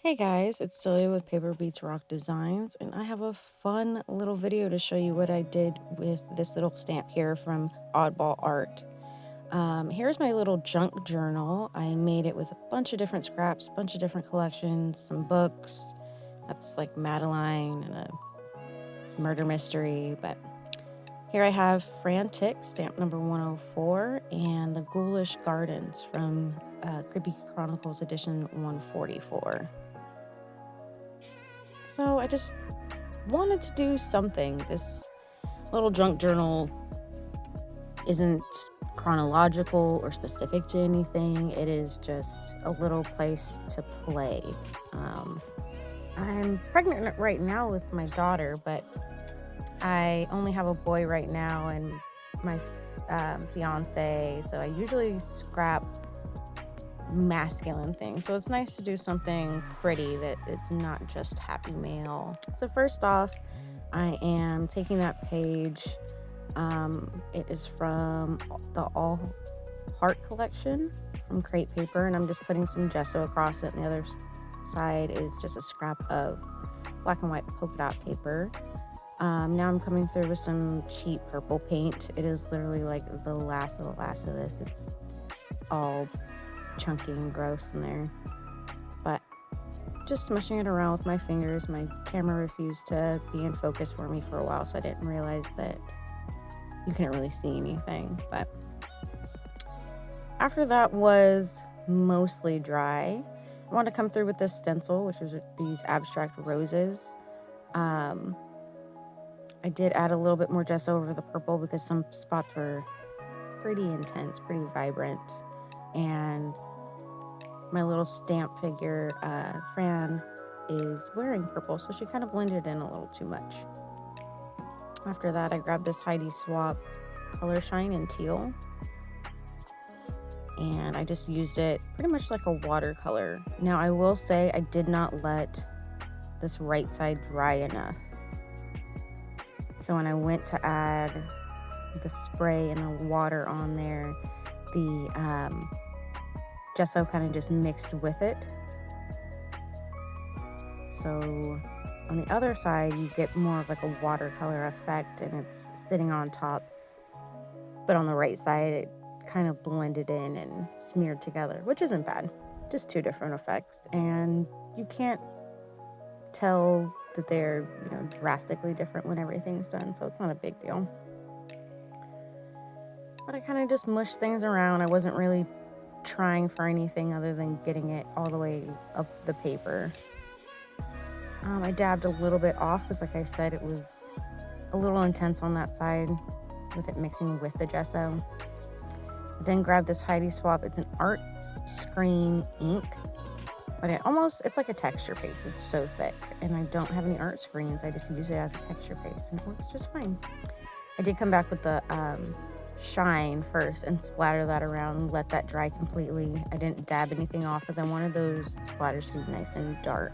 Hey guys, it's Celia with Paper Beats Rock Designs, and I have a fun little video to show you what I did with this little stamp here from Oddball Art. Here's my little junk journal. I made it with a bunch of different scraps, a bunch of different collections, some books. That's like Madeline and a murder mystery, but here I have Fran stamp number 104, and the Ghoulish Gardens from Creepy Cute Chronicles edition 144. So I just wanted to do something. This little junk journal isn't chronological or specific to anything. It is just a little place to play. I'm pregnant right now with my daughter, but I only have a boy right now and my fiance, so I usually scrap masculine things. So it's nice to do something pretty that it's not just happy male. So first off, I am taking that page. It is from the All Heart collection from Crate Paper, and I'm just putting some gesso across it, and the other side is just a scrap of black and white polka dot paper. Now I'm coming through with some cheap purple paint. It is literally like the last of this. It's all chunky and gross in there, but just smushing it around with my fingers. My camera refused to be in focus for me for a while, so I didn't realize that you couldn't really see anything. But after that was mostly dry, I want to come through with this stencil, which is these abstract roses. I did add a little bit more gesso over the purple because some spots were pretty intense, pretty vibrant, and my little stamp figure, Fran, is wearing purple, so she kind of blended in a little too much. After that, I grabbed this Heidi Swapp Color Shine in teal, and I just used it pretty much like a watercolor. Now, I will say I did not let this right side dry enough. So when I went to add the spray and the water on there, the gesso kind of just mixed with it. So on the other side, you get more of like a watercolor effect, and it's sitting on top. But on the right side, it kind of blended in and smeared together, which isn't bad. Just two different effects, and you can't tell that they're, drastically different when everything's done, so it's not a big deal. But I kind of just mushed things around. I wasn't really trying for anything other than getting it all the way up the paper. I dabbed a little bit off because, like I said, it was a little intense on that side with it mixing with the gesso. Then grabbed this Heidi Swapp. It's an art screen ink, but it's like a texture paste. It's so thick, and I don't have any art screens. I just use it as a texture paste, and it works just fine. I did come back with the shine first and splatter that around and let that dry completely. I didn't dab anything off because I wanted those splatters to be nice and dark.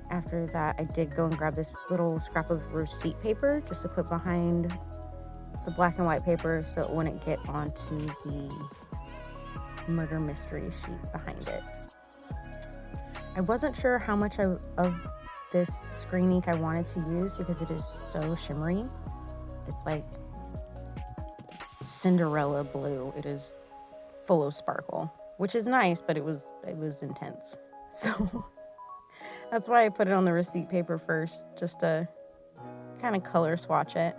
After that, I did go and grab this little scrap of receipt paper just to put behind the black and white paper so it wouldn't get onto the murder mystery sheet behind it. I wasn't sure how much of this screen ink I wanted to use because it is so shimmery. It's like Cinderella blue. It is full of sparkle, which is nice, but it was intense. So that's why I put it on the receipt paper first, just to kind of color swatch it.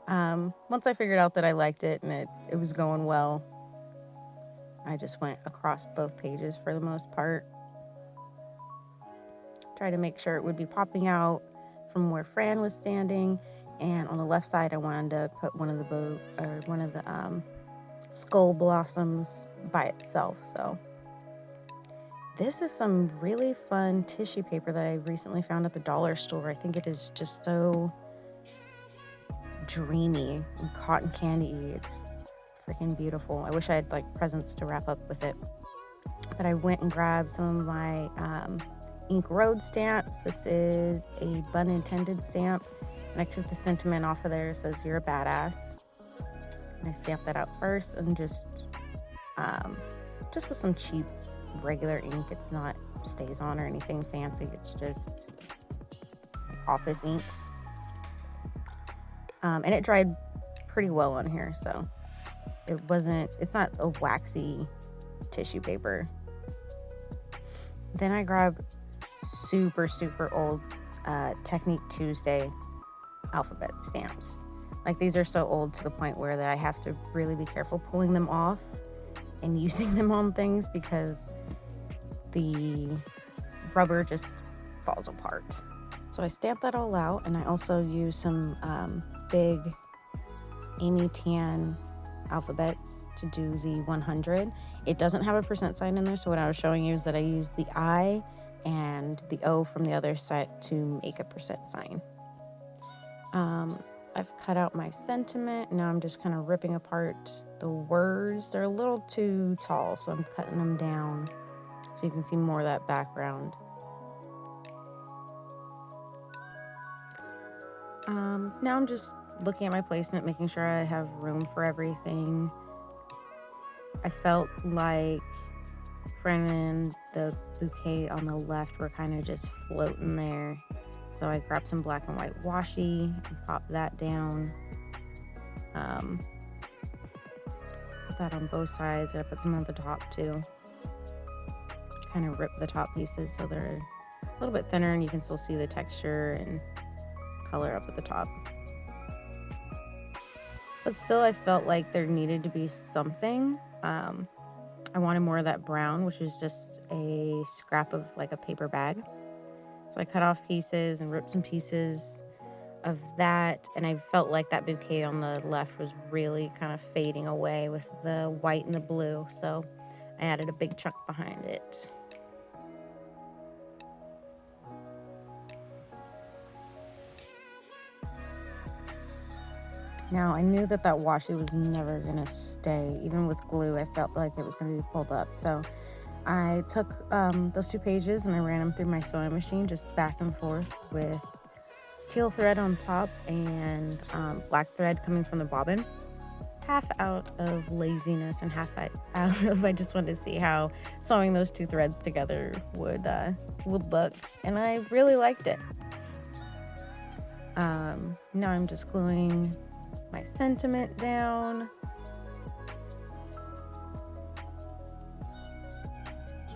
Once I figured out that I liked it and it was going well, I just went across both pages for the most part. Try to make sure it would be popping out from where Fran was standing, and on the left side I wanted to put one of the skull blossoms by itself. So this is some really fun tissue paper that I recently found at the dollar store. I think it is just so dreamy and cotton candy. It's freaking beautiful. I wish I had like presents to wrap up with it. But I went and grabbed some of my Ink Road stamps. This is a Bun Intended stamp, and I took the sentiment off of there. It says "You're a badass." And I stamped that out first, and just with some cheap regular ink. It's not stays on or anything fancy. It's just office ink. And it dried pretty well on here, so it's not a waxy tissue paper. Then I grabbed super old Technique Tuesday alphabet stamps. Like, these are so old to the point where that I have to really be careful pulling them off and using them on things because the rubber just falls apart. So I stamped that all out, and I also used some big Amy Tan alphabets to do the 100. It doesn't have a percent sign in there, so what I was showing you is that I used the I and the O from the other side to make a percent sign. I've cut out my sentiment. Now I'm just kind of ripping apart the words. They're a little too tall, so I'm cutting them down so you can see more of that background. Now I'm just looking at my placement, making sure I have room for everything. I felt like Fran and the bouquet on the left were kind of just floating there. So I grabbed some black and white washi and popped that down. Put that on both sides, and I put some on the top too. Kind of ripped the top pieces so they're a little bit thinner and you can still see the texture and color up at the top. But still, I felt like there needed to be something. I wanted more of that brown, which is just a scrap of like a paper bag. So I cut off pieces and ripped some pieces of that, and I felt like that bouquet on the left was really kind of fading away with the white and the blue, so I added a big chunk behind it. Now, I knew that washi was never going to stay. Even with glue, I felt like it was going to be pulled up. So I took those 2 pages and I ran them through my sewing machine, just back and forth with teal thread on top and black thread coming from the bobbin. Half out of laziness and half out of I just wanted to see how sewing those 2 threads together would look, and I really liked it. Now I'm just gluing my sentiment down.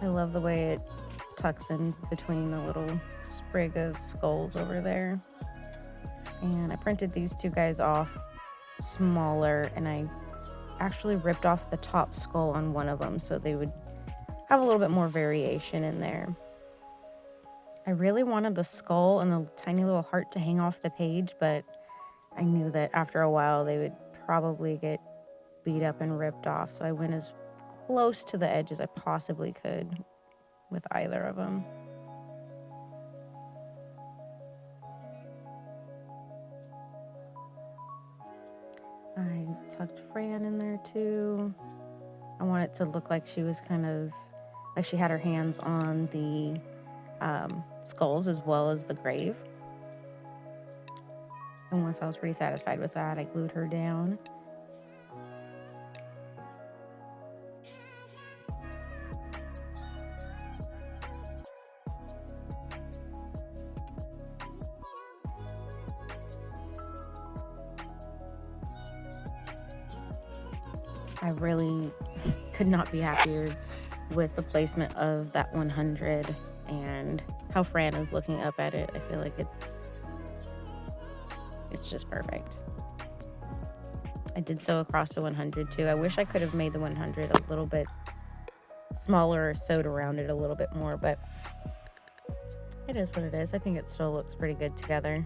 I love the way it tucks in between the little sprig of skulls over there. And I printed these 2 guys off smaller, and I actually ripped off the top skull on one of them so they would have a little bit more variation in there. I really wanted the skull and the tiny little heart to hang off the page, but I knew that after a while they would probably get beat up and ripped off, so I went as close to the edge as I possibly could with either of them. I tucked Fran in there too. I want it to look like she was kind of like she had her hands on the skulls as well as the grave. And once I was pretty satisfied with that, I glued her down. I really could not be happier with the placement of that 100 and how Fran is looking up at it. I feel like it's just perfect. I did sew across the 100 too. I wish I could have made the 100 a little bit smaller or sewed around it a little bit more, but it is what it is. I think it still looks pretty good together.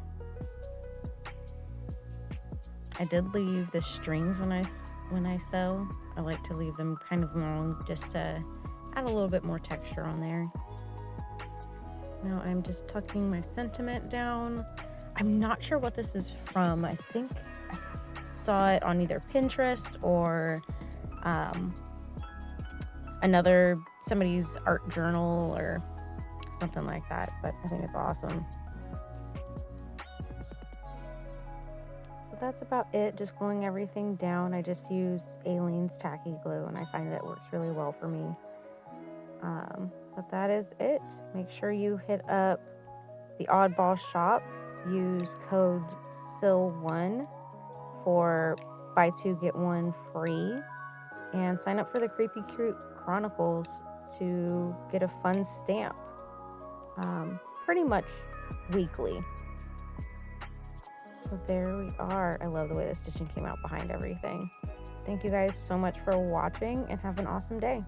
I did leave the strings when I sew. I like to leave them kind of long just to add a little bit more texture on there. Now I'm just tucking my sentiment down. I'm not sure what this is from. I think I saw it on either Pinterest or somebody's art journal or something like that, but I think it's awesome. So that's about it, just gluing everything down. I just use Aleene's tacky glue, and I find that it works really well for me. But that is it. Make sure you hit up the Oddball shop. Use code SIL1 for buy two get one free, and sign up for the Creepy Cute Chronicles to get a fun stamp pretty much weekly. So there we are. I love the way the stitching came out behind everything. Thank you guys so much for watching, and have an awesome day.